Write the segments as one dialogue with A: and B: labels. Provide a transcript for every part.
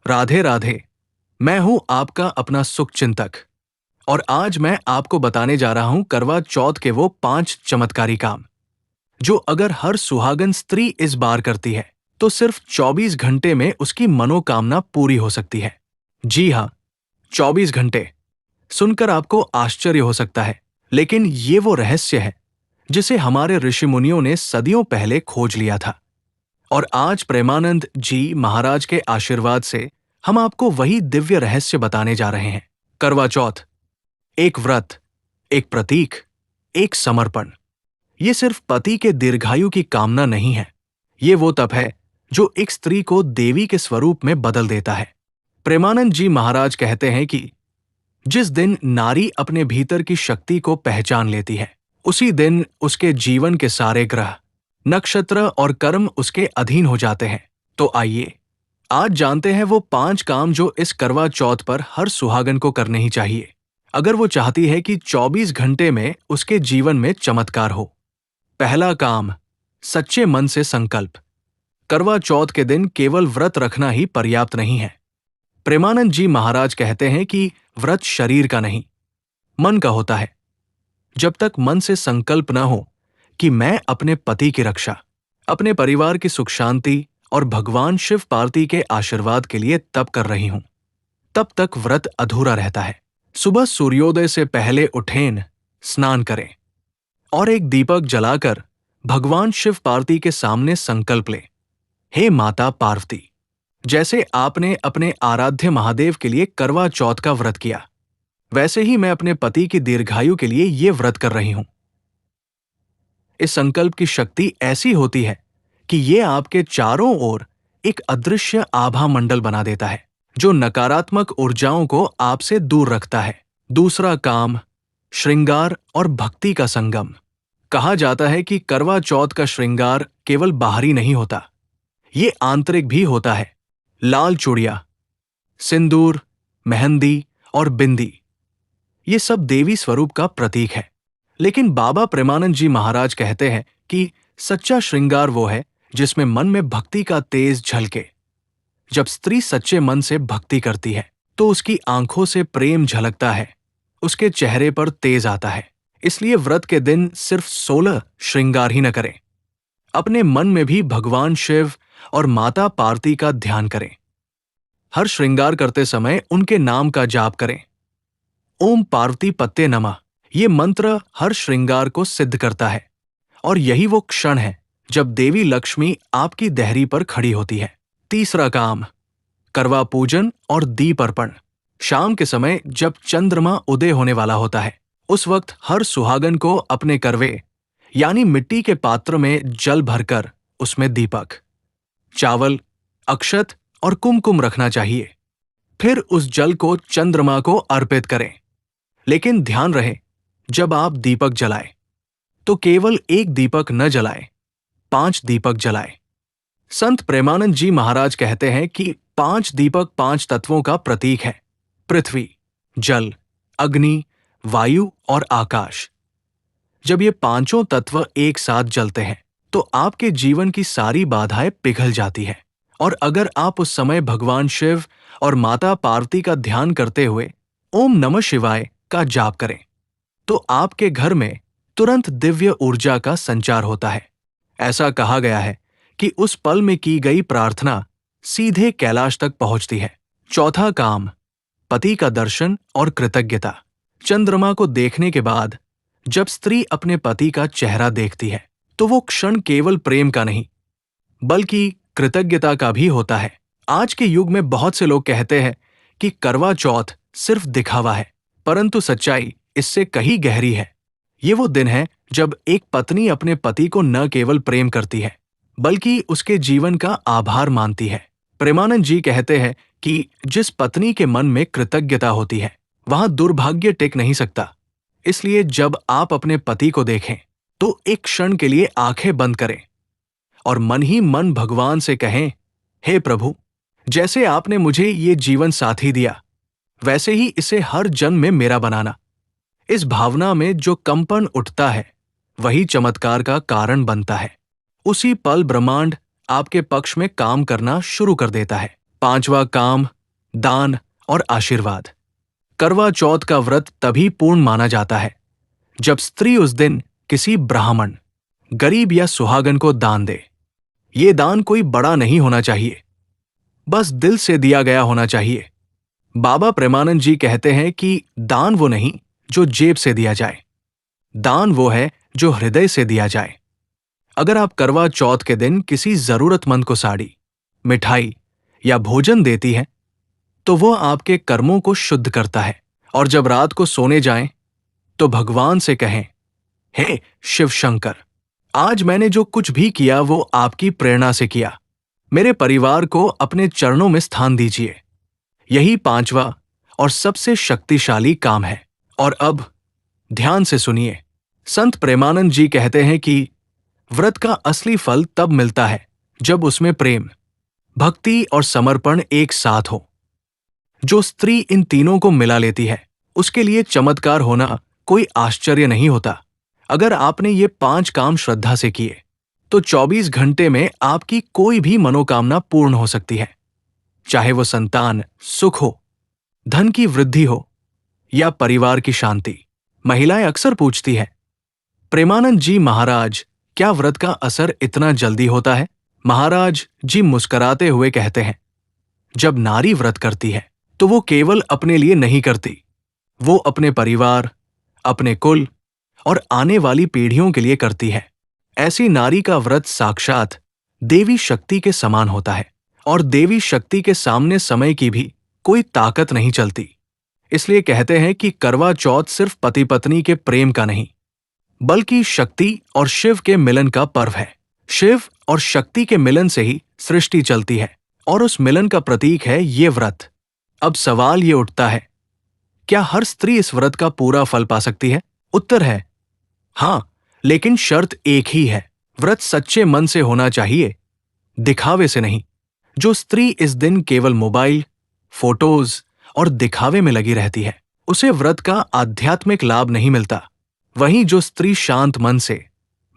A: राधे राधे। मैं हूं आपका अपना सुख चिंतक और आज मैं आपको बताने जा रहा हूं करवा चौथ के वो 5 चमत्कारी काम जो अगर हर सुहागन स्त्री इस बार करती है तो सिर्फ 24 घंटे में उसकी मनोकामना पूरी हो सकती है। जी हाँ, 24 घंटे। सुनकर आपको आश्चर्य हो सकता है, लेकिन ये वो रहस्य है जिसे हमारे ऋषि मुनियों ने सदियों पहले खोज लिया था। और आज प्रेमानंद जी महाराज के आशीर्वाद से हम आपको वही दिव्य रहस्य बताने जा रहे हैं। करवा चौथ एक व्रत, एक प्रतीक, एक समर्पण। ये सिर्फ पति के दीर्घायु की कामना नहीं है, ये वो तप है जो एक स्त्री को देवी के स्वरूप में बदल देता है। प्रेमानंद जी महाराज कहते हैं कि जिस दिन नारी अपने भीतर की शक्ति को पहचान लेती है, उसी दिन उसके जीवन के सारे ग्रह, नक्षत्र और कर्म उसके अधीन हो जाते हैं। तो आइए आज जानते हैं वो 5 काम जो इस करवा चौथ पर हर सुहागन को करने ही चाहिए, अगर वो चाहती है कि 24 घंटे में उसके जीवन में चमत्कार हो। पहला काम, सच्चे मन से संकल्प। करवा चौथ के दिन केवल व्रत रखना ही पर्याप्त नहीं है। प्रेमानंद जी महाराज कहते हैं कि व्रत शरीर का नहीं, मन का होता है। जब तक मन से संकल्प न हो कि मैं अपने पति की रक्षा, अपने परिवार की सुख शांति और भगवान शिव पार्वती के आशीर्वाद के लिए तप कर रही हूं, तब तक व्रत अधूरा रहता है। सुबह सूर्योदय से पहले उठें, स्नान करें और एक दीपक जलाकर भगवान शिव पार्वती के सामने संकल्प लें, हे माता पार्वती, जैसे आपने अपने आराध्य महादेव के लिए करवा चौथ का व्रत किया, वैसे ही मैं अपने पति की दीर्घायु के लिए ये व्रत कर रही हूं। इस संकल्प की शक्ति ऐसी होती है कि ये आपके चारों ओर एक अदृश्य आभा मंडल बना देता है जो नकारात्मक ऊर्जाओं को आपसे दूर रखता है। दूसरा काम, श्रृंगार और भक्ति का संगम। कहा जाता है कि करवा चौथ का श्रृंगार केवल बाहरी नहीं होता, ये आंतरिक भी होता है। लाल चूड़ियां, सिंदूर, मेहंदी और बिंदी, ये सब देवी स्वरूप का प्रतीक है। लेकिन बाबा प्रेमानंद जी महाराज कहते हैं कि सच्चा श्रृंगार वो है जिसमें मन में भक्ति का तेज झलके। जब स्त्री सच्चे मन से भक्ति करती है तो उसकी आंखों से प्रेम झलकता है, उसके चेहरे पर तेज आता है। इसलिए व्रत के दिन सिर्फ 16 श्रृंगार ही न करें, अपने मन में भी भगवान शिव और माता पार्वती का ध्यान करें। हर श्रृंगार करते समय उनके नाम का जाप करें। ओम पार्वती पत्ते नमः, ये मंत्र हर श्रृंगार को सिद्ध करता है और यही वो क्षण है जब देवी लक्ष्मी आपकी देहरी पर खड़ी होती है। तीसरा काम, करवा पूजन और दीप अर्पण। शाम के समय जब चंद्रमा उदय होने वाला होता है, उस वक्त हर सुहागन को अपने करवे यानी मिट्टी के पात्र में जल भरकर उसमें दीपक, चावल, अक्षत और कुमकुम रखना चाहिए। फिर उस जल को चंद्रमा को अर्पित करें। लेकिन ध्यान रहे, जब आप दीपक जलाएं तो केवल एक दीपक न जलाएं, 5 दीपक जलाएं। संत प्रेमानंद जी महाराज कहते हैं कि 5 दीपक 5 तत्वों का प्रतीक है, पृथ्वी, जल, अग्नि, वायु और आकाश। जब ये पांचों तत्व एक साथ जलते हैं तो आपके जीवन की सारी बाधाएं पिघल जाती है। और अगर आप उस समय भगवान शिव और माता पार्वती का ध्यान करते हुए ओम नमः शिवाय का जाप करें तो आपके घर में तुरंत दिव्य ऊर्जा का संचार होता है। ऐसा कहा गया है कि उस पल में की गई प्रार्थना सीधे कैलाश तक पहुंचती है। चौथा काम, पति का दर्शन और कृतज्ञता। चंद्रमा को देखने के बाद जब स्त्री अपने पति का चेहरा देखती है तो वो क्षण केवल प्रेम का नहीं बल्कि कृतज्ञता का भी होता है। आज के युग में बहुत से लोग कहते हैं कि करवा चौथ सिर्फ दिखावा है, परंतु सच्चाई इससे कहीं गहरी है। ये वो दिन है जब एक पत्नी अपने पति को न केवल प्रेम करती है बल्कि उसके जीवन का आभार मानती है। प्रेमानंद जी कहते हैं कि जिस पत्नी के मन में कृतज्ञता होती है वहां दुर्भाग्य टिक नहीं सकता। इसलिए जब आप अपने पति को देखें तो एक क्षण के लिए आंखें बंद करें और मन ही मन भगवान से कहें, हे प्रभु, जैसे आपने मुझे ये जीवन साथी दिया वैसे ही इसे हर जन्म में मेरा बनाना। इस भावना में जो कंपन उठता है वही चमत्कार का कारण बनता है। उसी पल ब्रह्मांड आपके पक्ष में काम करना शुरू कर देता है। पांचवा काम, दान और आशीर्वाद। करवा चौथ का व्रत तभी पूर्ण माना जाता है जब स्त्री उस दिन किसी ब्राह्मण, गरीब या सुहागन को दान दे। ये दान कोई बड़ा नहीं होना चाहिए, बस दिल से दिया गया होना चाहिए। बाबा प्रेमानंद जी कहते हैं कि दान वो नहीं जो जेब से दिया जाए, दान वो है जो हृदय से दिया जाए। अगर आप करवा चौथ के दिन किसी जरूरतमंद को साड़ी, मिठाई या भोजन देती हैं, तो वो आपके कर्मों को शुद्ध करता है। और जब रात को सोने जाएं, तो भगवान से कहें, हे शिव शंकर, आज मैंने जो कुछ भी किया वो आपकी प्रेरणा से किया। मेरे परिवार को अपने चरणों में स्थान दीजिए। यही पांचवा और सबसे शक्तिशाली काम है। और अब ध्यान से सुनिए। संत प्रेमानंद जी कहते हैं कि व्रत का असली फल तब मिलता है जब उसमें प्रेम, भक्ति और समर्पण एक साथ हो। जो स्त्री इन तीनों को मिला लेती है, उसके लिए चमत्कार होना कोई आश्चर्य नहीं होता। अगर आपने ये 5 काम श्रद्धा से किए, तो 24 घंटे में आपकी कोई भी मनोकामना पूर्ण हो सकती है। चाहे वो संतान, सुख हो, धन की वृद्धि हो या परिवार की शांति। महिलाएं अक्सर पूछती हैं, प्रेमानंद जी महाराज, क्या व्रत का असर इतना जल्दी होता है? महाराज जी मुस्कुराते हुए कहते हैं, जब नारी व्रत करती है तो वो केवल अपने लिए नहीं करती, वो अपने परिवार, अपने कुल और आने वाली पीढ़ियों के लिए करती है। ऐसी नारी का व्रत साक्षात देवी शक्ति के समान होता है, और देवी शक्ति के सामने समय की भी कोई ताकत नहीं चलती। इसलिए कहते हैं कि करवा चौथ सिर्फ पति पत्नी के प्रेम का नहीं, बल्कि शक्ति और शिव के मिलन का पर्व है। शिव और शक्ति के मिलन से ही सृष्टि चलती है, और उस मिलन का प्रतीक है ये व्रत। अब सवाल ये उठता है, क्या हर स्त्री इस व्रत का पूरा फल पा सकती है? उत्तर है हाँ, लेकिन शर्त एक ही है, व्रत सच्चे मन से होना चाहिए, दिखावे से नहीं। जो स्त्री इस दिन केवल मोबाइल, फोटोज और दिखावे में लगी रहती है, उसे व्रत का आध्यात्मिक लाभ नहीं मिलता। वहीं जो स्त्री शांत मन से,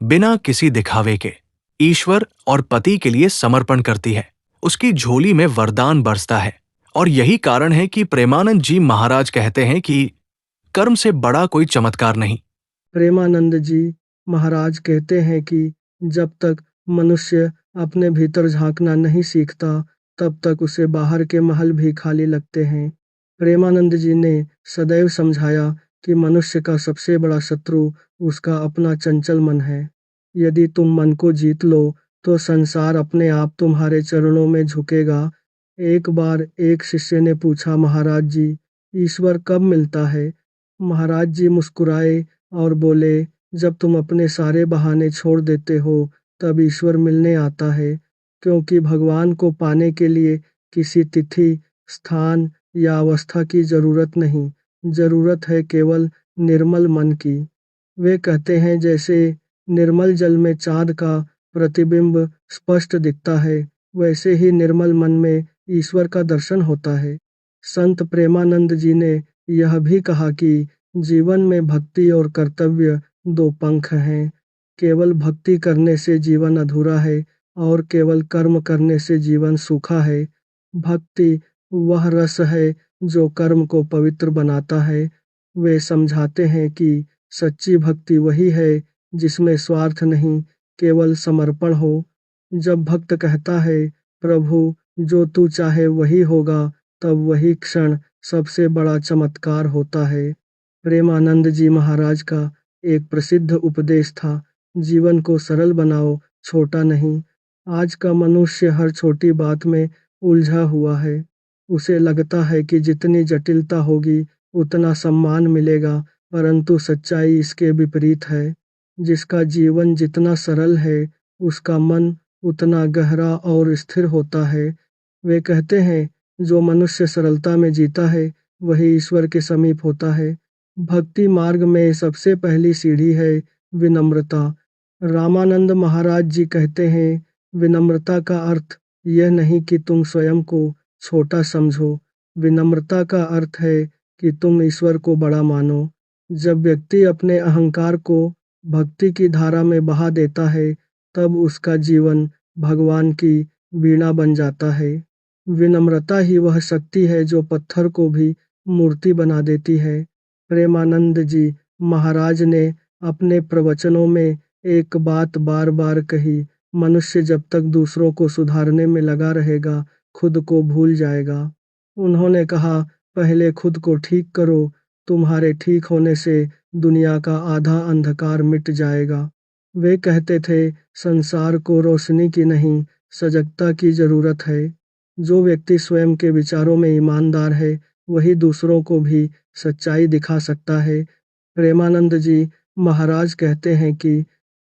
A: बिना किसी दिखावे के, ईश्वर और पति के लिए समर्पण करती है, उसकी झोली में वरदान बरसता है। और यही कारण है कि प्रेमानंद जी महाराज कहते हैं कि कर्म से बड़ा कोई चमत्कार नहीं।
B: प्रेमानंद जी महाराज कहते हैं कि जब तक मनुष्य अपने भीतर झांकना नहीं सीखता, तब तक उसे बाहर के महल भी खाली लगते हैं। प्रेमानंद जी ने सदैव समझाया कि मनुष्य का सबसे बड़ा शत्रु उसका अपना चंचल मन है। यदि तुम मन को जीत लो, तो संसार अपने आप तुम्हारे चरणों में झुकेगा। एक बार एक शिष्य ने पूछा, महाराज जी, ईश्वर कब मिलता है? महाराज जी मुस्कुराए और बोले, जब तुम अपने सारे बहाने छोड़ देते हो, तब ईश्वर मिलने आता है। क्योंकि भगवान को पाने के लिए किसी तिथि, स्थान या अवस्था की जरूरत नहीं, जरूरत है केवल निर्मल मन की। वे कहते हैं, जैसे निर्मल जल में चाँद का प्रतिबिंब स्पष्ट दिखता है, वैसे ही निर्मल मन में ईश्वर का दर्शन होता है। संत प्रेमानंद जी ने यह भी कहा कि जीवन में भक्ति और कर्तव्य 2 पंख हैं। केवल भक्ति करने से जीवन अधूरा है, और केवल कर्म करने से जीवन सूखा है। भक्ति वह रस है जो कर्म को पवित्र बनाता है। वे समझाते हैं कि सच्ची भक्ति वही है जिसमें स्वार्थ नहीं, केवल समर्पण हो। जब भक्त कहता है, प्रभु जो तू चाहे वही होगा, तब वही क्षण सबसे बड़ा चमत्कार होता है। प्रेमानंद जी महाराज का एक प्रसिद्ध उपदेश था, जीवन को सरल बनाओ, छोटा नहीं। आज का मनुष्य हर छोटी बात में उलझा हुआ है। उसे लगता है कि जितनी जटिलता होगी उतना सम्मान मिलेगा, परंतु सच्चाई इसके विपरीत है। जिसका जीवन जितना सरल है, उसका मन उतना गहरा और स्थिर होता है। वे कहते हैं, जो मनुष्य सरलता में जीता है, वही ईश्वर के समीप होता है। भक्ति मार्ग में सबसे पहली सीढ़ी है विनम्रता। रामानंद महाराज जी कहते हैं, विनम्रता का अर्थ यह नहीं कि तुम स्वयं को छोटा समझो। विनम्रता का अर्थ है कि तुम ईश्वर को बड़ा मानो। जब व्यक्ति अपने अहंकार को भक्ति की धारा में बहा देता है, तब उसका जीवन भगवान की वीणा बन जाता है। विनम्रता ही वह शक्ति है जो पत्थर को भी मूर्ति बना देती है। प्रेमानंद जी महाराज ने अपने प्रवचनों में एक बात बार बार कही, मनुष्य जब तक दूसरों को सुधारने में लगा रहेगा खुद को भूल जाएगा। उन्होंने कहा, पहले खुद को ठीक करो, तुम्हारे ठीक होने से दुनिया का आधा अंधकार मिट जाएगा। वे कहते थे, संसार को रोशनी की नहीं सजगता की जरूरत है। जो व्यक्ति स्वयं के विचारों में ईमानदार है वही दूसरों को भी सच्चाई दिखा सकता है। प्रेमानंद जी महाराज कहते हैं कि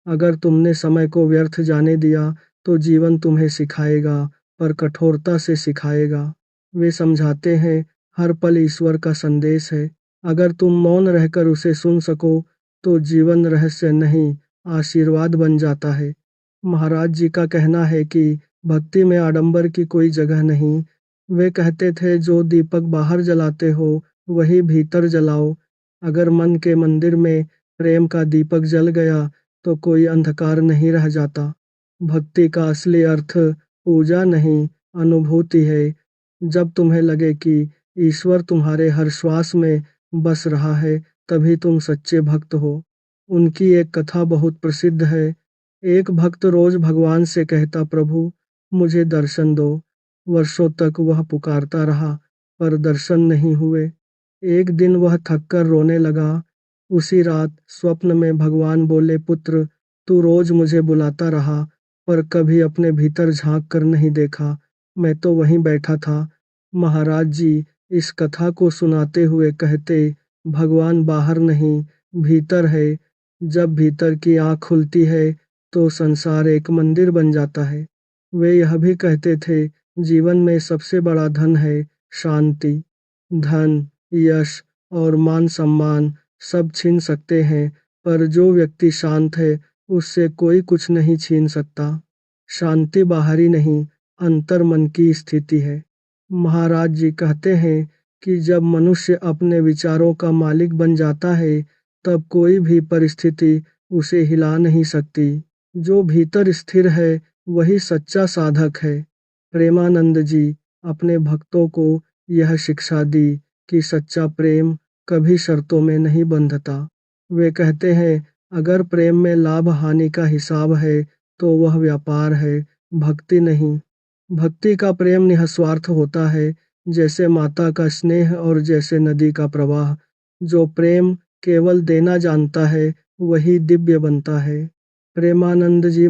B: अगर तुमने समय को व्यर्थ जाने दिया तो जीवन तुम्हें सिखाएगा, पर कठोरता से सिखाएगा। वे समझाते हैं, हर पल ईश्वर का संदेश है, अगर तुम मौन रहकर उसे सुन सको तो जीवन रहस्य नहीं आशीर्वाद बन जाता है। महाराज जी का कहना है कि भक्ति में आडंबर की कोई जगह नहीं। वे कहते थे, जो दीपक बाहर जलाते हो वही भीतर जलाओ। अगर मन के मंदिर में प्रेम का दीपक जल गया तो कोई अंधकार नहीं रह जाता। भक्ति का असली अर्थ पूजा नहीं अनुभूति है। जब तुम्हें लगे कि ईश्वर तुम्हारे हर श्वास में बस रहा है तभी तुम सच्चे भक्त हो। उनकी एक कथा बहुत प्रसिद्ध है। एक भक्त रोज भगवान से कहता, प्रभु मुझे दर्शन दो। वर्षों तक वह पुकारता रहा पर दर्शन नहीं हुए। एक दिन वह थककर रोने लगा। उसी रात स्वप्न में भगवान बोले, पुत्र तू रोज मुझे बुलाता रहा पर कभी अपने भीतर झांक कर नहीं देखा, मैं तो वहीं बैठा था। महाराज जी इस कथा को सुनाते हुए कहते, भगवान बाहर नहीं भीतर है। जब भीतर की आँख खुलती है तो संसार एक मंदिर बन जाता है। वे यह भी कहते थे, जीवन में सबसे बड़ा धन है शांति। धन, यश और मान सम्मान सब छीन सकते हैं पर जो व्यक्ति शांत है उससे कोई कुछ नहीं छीन सकता। शांति बाहरी नहीं अंतर मन की स्थिति है। महाराज जी कहते हैं कि जब मनुष्य अपने विचारों का मालिक बन जाता है तब कोई भी परिस्थिति उसे हिला नहीं सकती। जो भीतर स्थिर है वही सच्चा साधक है। प्रेमानंद जी अपने भक्तों को यह शिक्षा दी कि सच्चा प्रेम कभी शर्तों में नहीं बंधता। वे कहते हैं, अगर प्रेम में लाभ हानि का हिसाब है तो वह व्यापार है, भक्ति नहीं। भक्ति का प्रेम निस्वार्थ होता है, जैसे माता का स्नेह और जैसे नदी का प्रवाह। जो प्रेम केवल देना जानता है वही दिव्य बनता है। प्रेमानंद जी